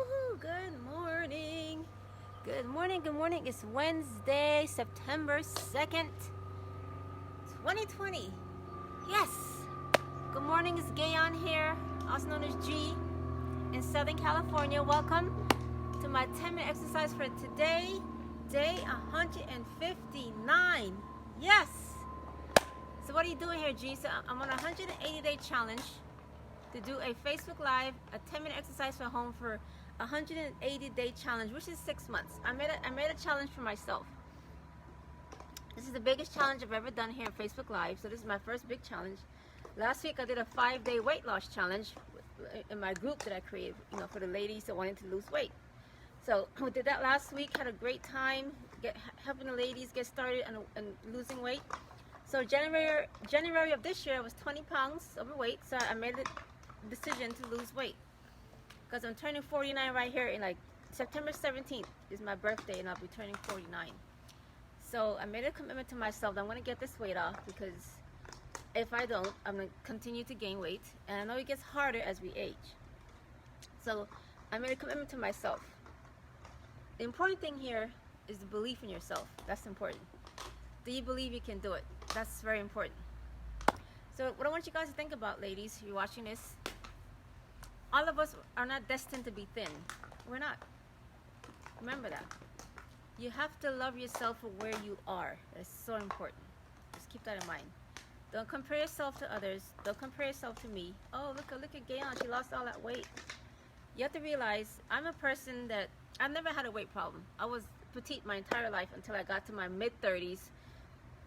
Woohoo! Good morning. Good morning. Good morning. It's Wednesday, September 2nd, 2020. Yes. Good morning. It's Gayon here, also known as G, in Southern California. Welcome to my 10-minute exercise for today, day 159. Yes. So what are you doing here, G? So I'm on a 180-day challenge to do a Facebook Live, a 10-minute exercise for home for a 180-day challenge, which is 6 months. I made a challenge for myself. This is the biggest challenge I've ever done here on Facebook Live, so this is my first big challenge. Last week I did a 5-day weight loss challenge in my group that I created, for the ladies that wanted to lose weight. So we did that last week, had a great time, helping the ladies get started and losing weight. So January of this year, I was 20 pounds overweight, so I made the decision to lose weight. Because I'm turning 49 right here in September 17th is my birthday, and I'll be turning 49. So I made a commitment to myself that I'm going to get this weight off, because if I don't, I'm going to continue to gain weight. And I know it gets harder as we age. So I made a commitment to myself. The important thing here is the belief in yourself. That's important. Do you believe you can do it? That's very important. So what I want you guys to think about, ladies, you're watching this, all of us are not destined to be thin. We're not. Remember that. You have to love yourself for where you are. That's so important. Just keep that in mind. Don't compare yourself to others. Don't compare yourself to me. Oh, look at Gayon. She lost all that weight. You have to realize I'm a person that I've never had a weight problem. I was petite my entire life until I got to my mid-30s.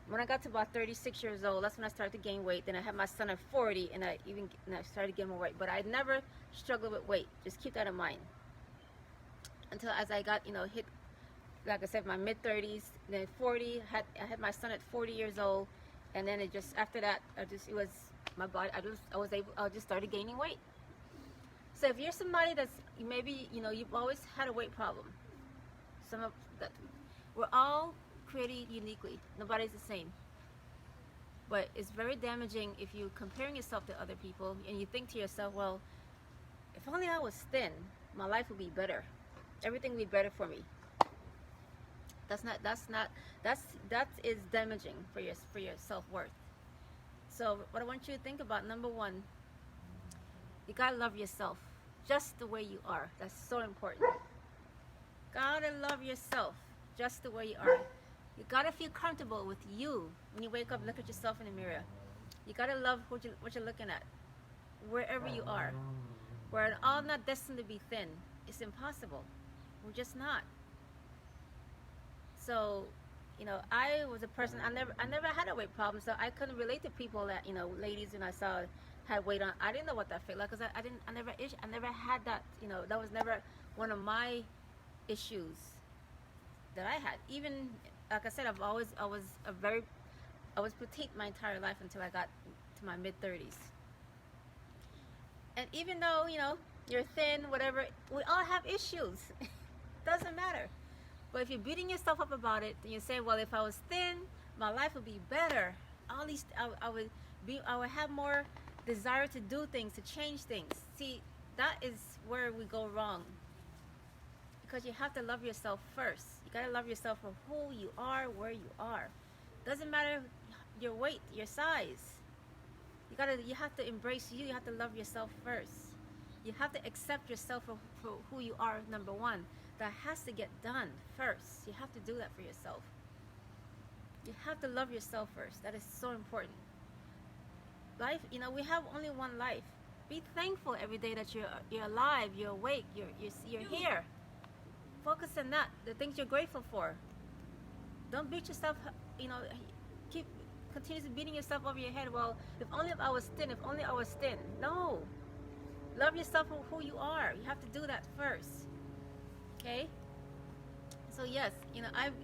When I got to about 36 years old, that's when I started to gain weight. Then I had my son at 40, and I started getting more weight. But I never struggled with weight. Just keep that in mind. Until as I got, hit, like I said, my mid-30s, then 40. I had my son at 40 years old, and then it just after that, it was my body. I just started gaining weight. So if you're somebody that's maybe you've always had a weight problem, we're all created uniquely. Nobody's the same. But it's very damaging if you're comparing yourself to other people and you think to yourself, well, if only I was thin, my life would be better. Everything would be better for me. That is damaging for your self-worth. So what I want you to think about, number one, you gotta love yourself just the way you are. That's so important. Gotta love yourself just the way you are. You gotta feel comfortable with you when you wake up and look at yourself in the mirror. You gotta love what you're looking at, wherever you are. We're all not destined to be thin. It's impossible. We're just not. So, I was a person. I never had a weight problem, so I couldn't relate to people that ladies when I saw had weight on. I didn't know what that felt like, because I never had that. That was never one of my issues that I had. Even like I said, I was petite my entire life until I got to my mid-30s. And even though you're thin, whatever, we all have issues. Doesn't matter. But if you're beating yourself up about it, and you say, well, if I was thin, my life would be better. At least I would have more desire to do things, to change things. See, that is where we go wrong. Because you have to love yourself first. You gotta love yourself for who you are, where you are. Doesn't matter your weight, your size. You have to embrace you. You have to love yourself first. You have to accept yourself for who you are, number one. That has to get done first. You have to do that for yourself. You have to love yourself first. That is so important. Life, we have only one life. Be thankful every day that you're alive, you're awake, you're here. Focus on that, the things you're grateful for. Don't beat yourself, keep continuously beating yourself over your head. Well, if only I was thin, if only I was thin. No. Love yourself for who you are. You have to do that first. Okay? So yes,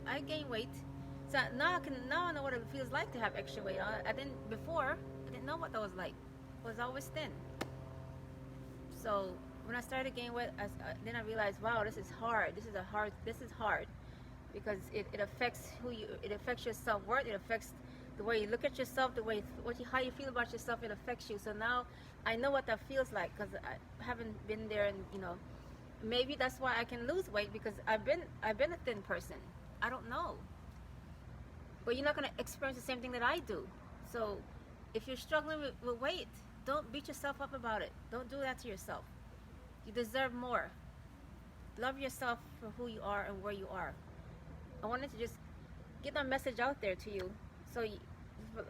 I gained weight. So now I know what it feels like to have extra weight. I didn't know what that was like. I was always thin. So when I started gaining weight, then I realized, wow, this is hard. This is hard because it affects it affects your self-worth. It affects the way you look at yourself, how you feel about yourself. It affects you. So now I know what that feels like, because I haven't been there, and maybe that's why I can lose weight, because I've been a thin person. I don't know. But you're not going to experience the same thing that I do. So if you're struggling with weight, don't beat yourself up about it. Don't do that to yourself. You deserve more. Love yourself for who you are and where you are. I wanted to just get that message out there to you. So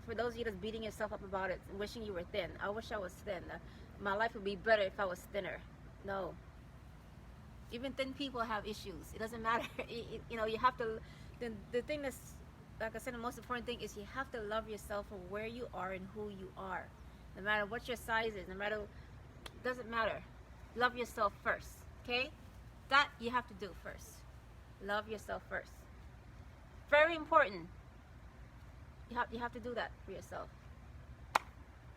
for those of you that's beating yourself up about it, wishing you were thin. I wish I was thin. My life would be better if I was thinner. No. Even thin people have issues. It doesn't matter. You know, you have to, the thing that's, like I said, the most important thing is you have to love yourself for where you are and who you are. No matter what your size is, no matter, doesn't matter. Love yourself first, okay? That you have to do first. Love yourself first. Very important. You have to do that for yourself.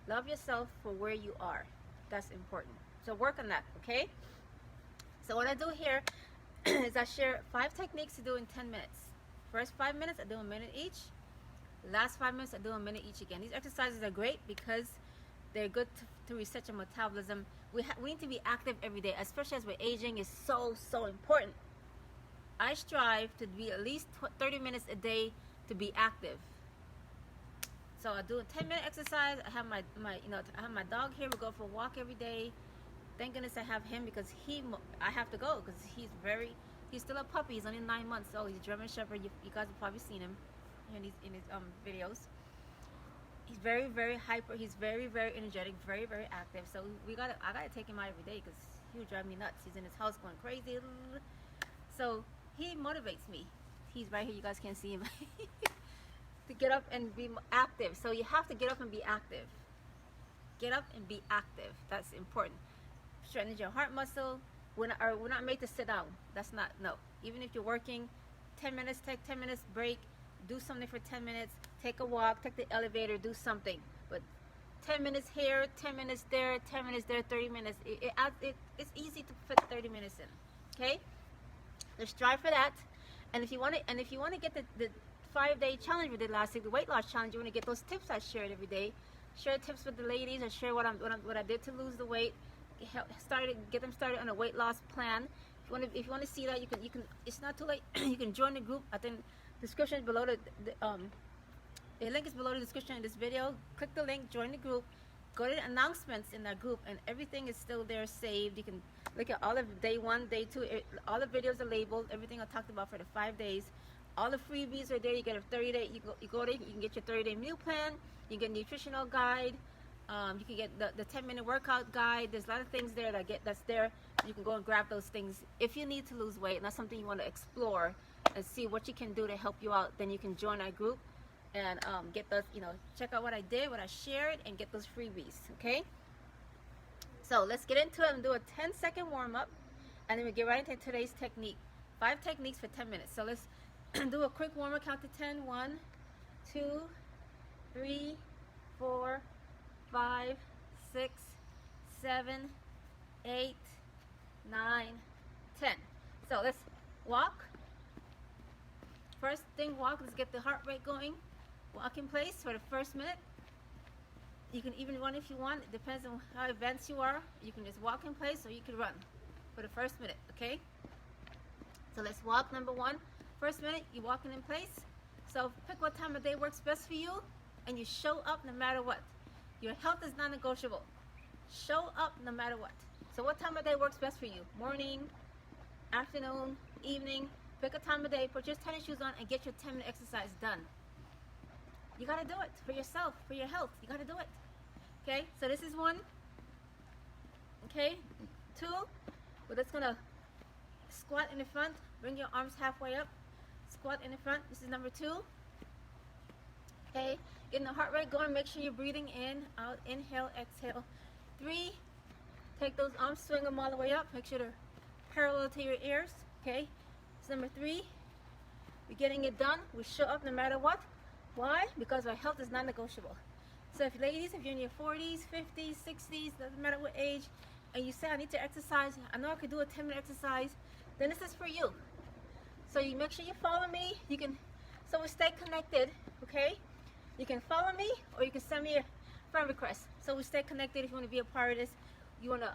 Love yourself for where you are. That's important. So work on that, okay? So what I do here is I share 5 techniques to do in 10 minutes. First 5 minutes, I do a minute each. Last 5 minutes, I do a minute each again. These exercises are great because they're good to reset your metabolism. We need to be active every day, especially as we're aging. Is so important. I strive to be at least 30 minutes a day to be active. So I do a 10-minute exercise. I have my I have my dog here. We go for a walk every day. Thank goodness I have him, because I have to go because he's still a puppy. He's only 9 months old. He's a German Shepherd. You guys have probably seen him in his videos. He's very hyper. He's very energetic, very active. So I gotta take him out every day because he would drive me nuts. He's in his house going crazy. So he motivates me. He's right here. You guys can't see him. To get up and be active. So you have to get up and be active. Get up and be active. That's important. Strengthens your heart muscle. We're not made to sit down. That's not, no. Even if you're working, 10 minutes, take 10 minutes break. Do something for 10 minutes. Take a walk, take the elevator, do something. But 10 minutes here, 10 minutes there, 10 minutes there, 30 minutes. It's easy to fit 30 minutes in. Okay? Let's strive for that. And if you want to get the 5-day challenge we did last week, the weight loss challenge, you want to get those tips I shared every day. Share tips with the ladies. I share what I did to lose the weight. Get them started on a weight loss plan. If you want to see that, you can. It's not too late. You can join the group. I think the description is below the link is below the description of this video. Click the link, join the group, go to the announcements in that group, and everything is still there saved. You can look at all of day 1, day 2. All the videos are labeled. Everything I talked about for the 5 days. All the freebies are there. You get a 30-day. You go there. You can get your 30-day meal plan. You get a nutritional guide. You can get the 10-minute workout guide. There's a lot of things there that's there. You can go and grab those things if you need to lose weight, and that's something you want to explore and see what you can do to help you out. Then you can join our group and get those. Check out what I did, what I shared, and get those freebies. Okay. So let's get into it and do a 10-second warm up, and then we get right into today's technique. 5 techniques for 10 minutes. So let's do a quick warm up. Count to 10. 1, 2, 3, 4, 5, 6, 7, 8, 9, 10. So let's walk. First thing, walk. Let's get the heart rate going. Walk in place for the first minute. You can even run if you want. It depends on how advanced you are. You can just walk in place, or you can run for the first minute. Okay. So let's walk. Number 1. First minute, you're walking in place. So pick what time of day works best for you, and you show up no matter what. Your health is non-negotiable. Show up no matter what. So what time of day works best for you? Morning, afternoon, evening. Pick a time of day, put your tennis shoes on, and get your 10-minute exercise done. You got to do it for yourself, for your health. You got to do it. Okay, so this is 1. Okay, 2. We're just going to squat in the front. Bring your arms halfway up. Squat in the front. This is number 2. Okay, getting the heart rate going. Make sure you're breathing in, out, inhale, exhale. 3, take those arms, swing them all the way up. Make sure they're parallel to your ears. Okay, so number 3, we're getting it done. We show up no matter what. Why? Because our health is non-negotiable. So if ladies, if you're in your 40s, 50s, 60s, doesn't matter what age, and you say, I need to exercise, I know I could do a 10-minute exercise, then this is for you. So you make sure you follow me. So we stay connected, okay? You can follow me, or you can send me a friend request. So we stay connected if you want to be a part of this. You want to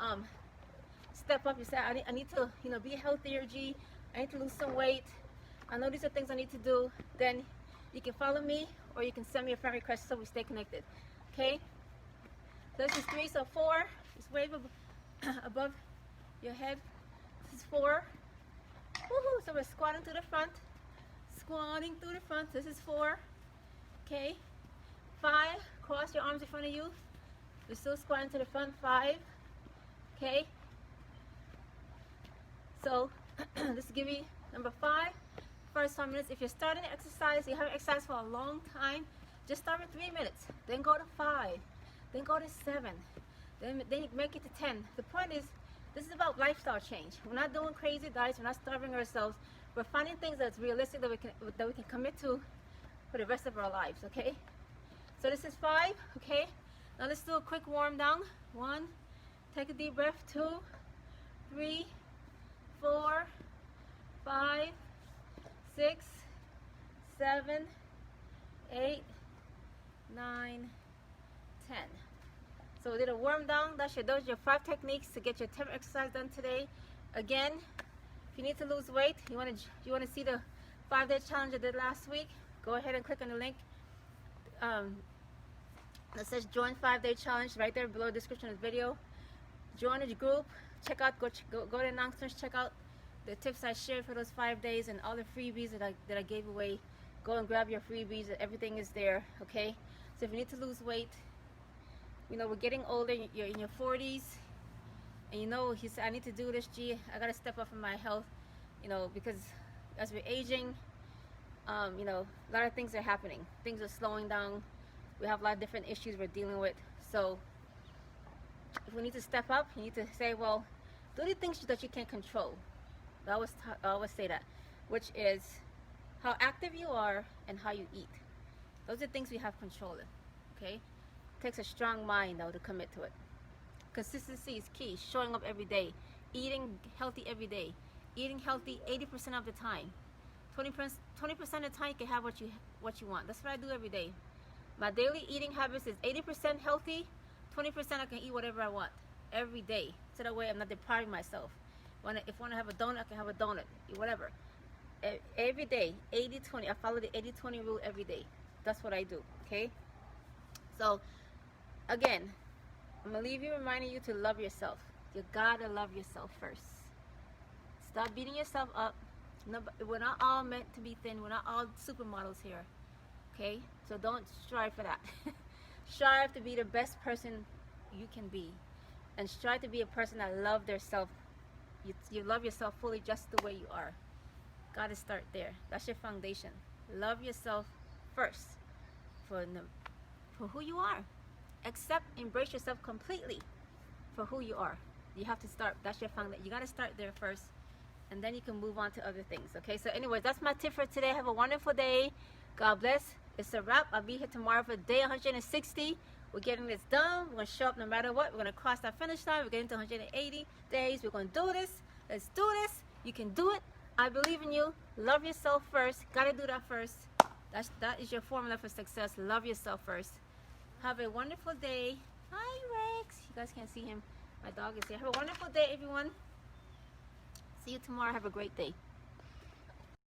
step up. You say, I need to, you know, be healthier, G. I need to lose some weight. I know these are things I need to do. Then you can follow me, or you can send me a friend request so we stay connected. Okay? So this is 3, so 4. Just wave above your head. This is 4. Woohoo! So we're squatting to the front. Squatting through the front. This is 4. Okay? 5. Cross your arms in front of you. We're still squatting to the front. 5. Okay? So this will give you number 5. First 5 minutes. If you're starting to exercise, you haven't exercised for a long time, just start with 3 minutes. Then go to 5. Then go to 7. Then you make it to 10. The point is, this is about lifestyle change. We're not doing crazy diets. We're not starving ourselves. We're finding things that's realistic that we can commit to for the rest of our lives. Okay? So this is 5. Okay? Now let's do a quick warm down. 1. Take a deep breath. 2, 3, 4, 5, 6, 7, 8, 9, 10. So we did a warm down. Those are your 5 techniques to get your 10 exercise done today. Again, if you need to lose weight, you want to see the 5-day challenge I did last week, go ahead and click on the link that says join 5-day challenge right there below the description of the video. Join the group. Check out, go to the announcements. Check out the tips I shared for those 5 days and all the freebies that I gave away. Go and grab your freebies. Everything is there. Okay. So if you need to lose weight, you know we're getting older. You're in your 40s, and you know he said I need to do this. G, I gotta step up in my health. You know, because as we're aging, you know, a lot of things are happening. Things are slowing down. We have a lot of different issues we're dealing with. So if we need to step up, you need to say, well, do the things that you can control. I always say that, which is how active you are and how you eat. Those are things we have control in. Okay? It takes a strong mind though to commit to it. Consistency is key. Showing up every day, eating healthy every day, eating healthy 80% of the time. 20% of the time you can have what you want. That's what I do every day. My daily eating habits is 80% healthy, 20% I can eat whatever I want every day. So that way I'm not depriving myself. If I want to have a donut, I can have a donut, whatever. Every day, 80-20. I follow the 80-20 rule every day. That's what I do, okay? So, again, I'm going to leave you reminding you to love yourself. You got to love yourself first. Stop beating yourself up. We're not all meant to be thin. We're not all supermodels here. Okay? So don't strive for that. Strive to be the best person you can be. And strive to be a person that loves their self. You love yourself fully just the way you are. Gotta start there. That's your foundation. Love yourself first for who you are. Accept, embrace yourself completely for who you are. You have to start. That's your foundation. You gotta start there first. And then you can move on to other things. Okay, so anyways, that's my tip for today. Have a wonderful day. God bless. It's a wrap. I'll be here tomorrow for day 160. We're getting this done. We're going to show up no matter what. We're going to cross that finish line. We're getting to 180 days. We're going to do this. Let's do this. You can do it. I believe in you. Love yourself first. Got to do that first. That is your formula for success. Love yourself first. Have a wonderful day. Hi, Rex. You guys can't see him. My dog is here. Have a wonderful day, everyone. See you tomorrow. Have a great day.